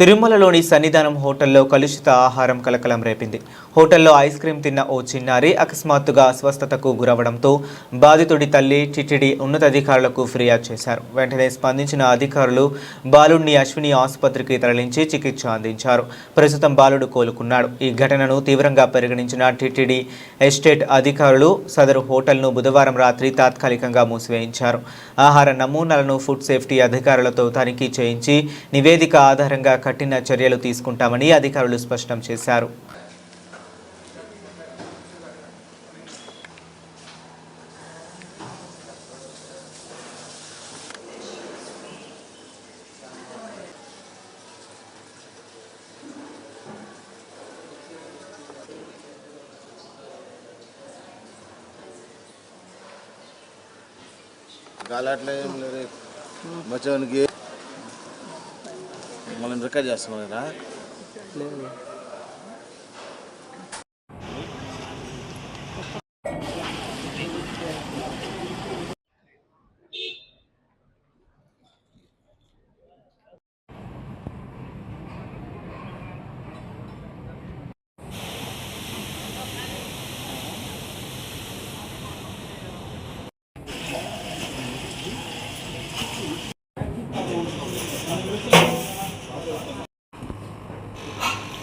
తిరుమలలోని సన్నిధానం హోటల్లో కలుషిత ఆహారం కలకలం రేపింది. హోటల్లో ఐస్ క్రీం తిన్న ఓ చిన్నారి అకస్మాత్తుగా అస్వస్థతకు గురవడంతో బాధితుడి తల్లి టిటిడి ఉన్నతాధికారులకు ఫిర్యాదు చేశారు. వెంటనే స్పందించిన అధికారులు బాలుడిని అశ్విని ఆసుపత్రికి తరలించి చికిత్స అందించారు. ప్రస్తుతం బాలుడు కోలుకున్నాడు. ఈ ఘటనను తీవ్రంగా పరిగణించిన టిటిడి ఎస్టేట్ అధికారులు సదరు హోటల్ను బుధవారం రాత్రి తాత్కాలికంగా మూసివేయించారు. ఆహార నమూనాలను ఫుడ్ సేఫ్టీ అధికారులతో తనిఖీ చేయించి నివేదిక ఆధారంగా కఠిన చర్యలు తీసుకుంటామని అధికారులు స్పష్టం చేశారు. మచ్చనికి మనం రికార్డ్ చేస్తున్నాం కదా.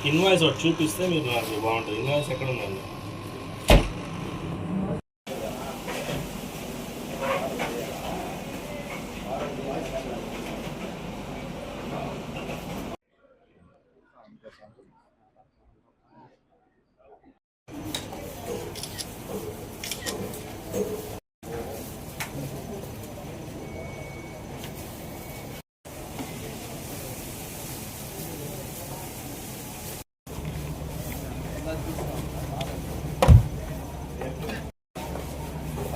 ఇన్వాయిస్ ఒకటి చూపిస్తే మీరు నాకు బాగుంటుంది. ఇన్వాయిస్ ఎక్కడ ఉందండి?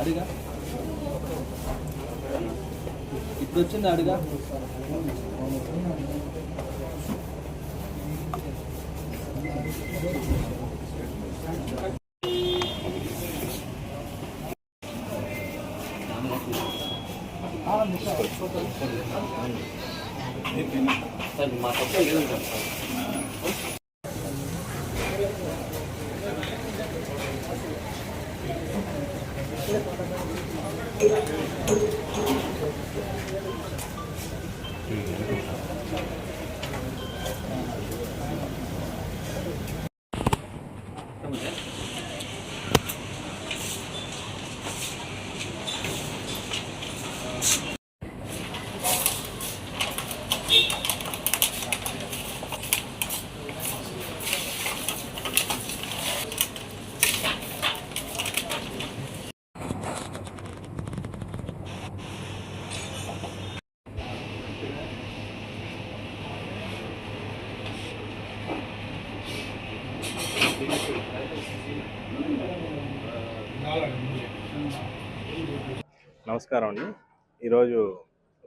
అడిగా ఇప్పుడు వచ్చింది అడిగా మా తప్ప లేదండి. నమస్కారం అండి. ఈరోజు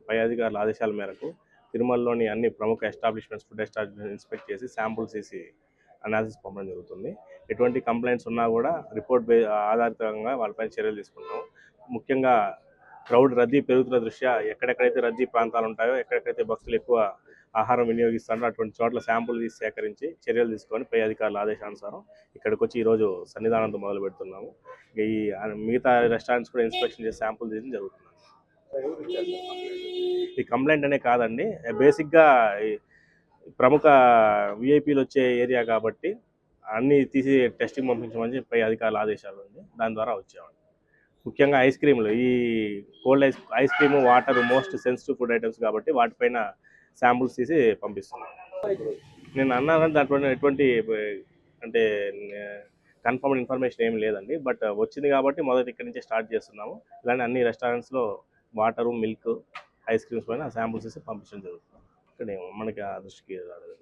పై అధికారుల ఆదేశాల మేరకు తిరుమలలోని అన్ని ప్రముఖ ఎస్టాబ్లిష్మెంట్స్ ఫుడ్ ఎస్టాబ్లిష్మెంట్ ఇన్స్పెక్ట్ చేసి శాంపుల్స్ తీసి అనాలిసిస్ పంపడం జరుగుతుంది. ఎటువంటి కంప్లైంట్స్ ఉన్నా కూడా రిపోర్ట్ ఆధారితంగా వాళ్ళపై చర్యలు తీసుకుంటాం. ముఖ్యంగా రద్దీ పెరుగుతున్న దృష్ట్యా ఎక్కడెక్కడైతే రద్దీ ప్రాంతాలు ఉంటాయో, ఎక్కడెక్కడైతే భక్తులు ఎక్కువ ఆహారం వినియోగిస్తారో అటువంటి చోట్ల శాంపుల్ తీసి సేకరించి చర్యలు తీసుకొని పై అధికారుల ఆదేశానుసారం ఇక్కడికి వచ్చి ఈరోజు సన్నిధానంతో మొదలు పెడుతున్నాము. ఈ మిగతా రెస్టారెంట్స్ కూడా ఇన్స్పెక్షన్ చేసి శాంపుల్ తీయడం జరుగుతుంది. ఈ కంప్లైంట్ అనే కాదండి, బేసిక్గా ప్రముఖ విఐపీలు వచ్చే ఏరియా కాబట్టి అన్నీ తీసి టెస్టింగ్ పంపించమని పై అధికారుల ఆదేశాలు ఉంది. దాని ద్వారా వచ్చామండి. ముఖ్యంగా ఐస్ క్రీమ్లు, ఈ cold ice cream, water most sensitive food items కాబట్టి వాటిపైన శాంపుల్స్ తీసి పంపిస్తున్నాం. నేను అన్నాను దాంట్లో ఎటువంటి అంటే కన్ఫర్మ్డ్ ఇన్ఫర్మేషన్ ఏమి లేదండి. బట్ వచ్చింది కాబట్టి మొదటి ఇక్కడి నుంచి స్టార్ట్ చేస్తున్నాము. ఇలాంటి అన్ని రెస్టారెంట్స్లో వాటరు, మిల్క్, ఐస్ క్రీమ్స్ పైన శాంపుల్స్ తీసి పంపించడం జరుగుతుంది. ఇక్కడ మనకి ఆ దృష్టికి రాలేదు.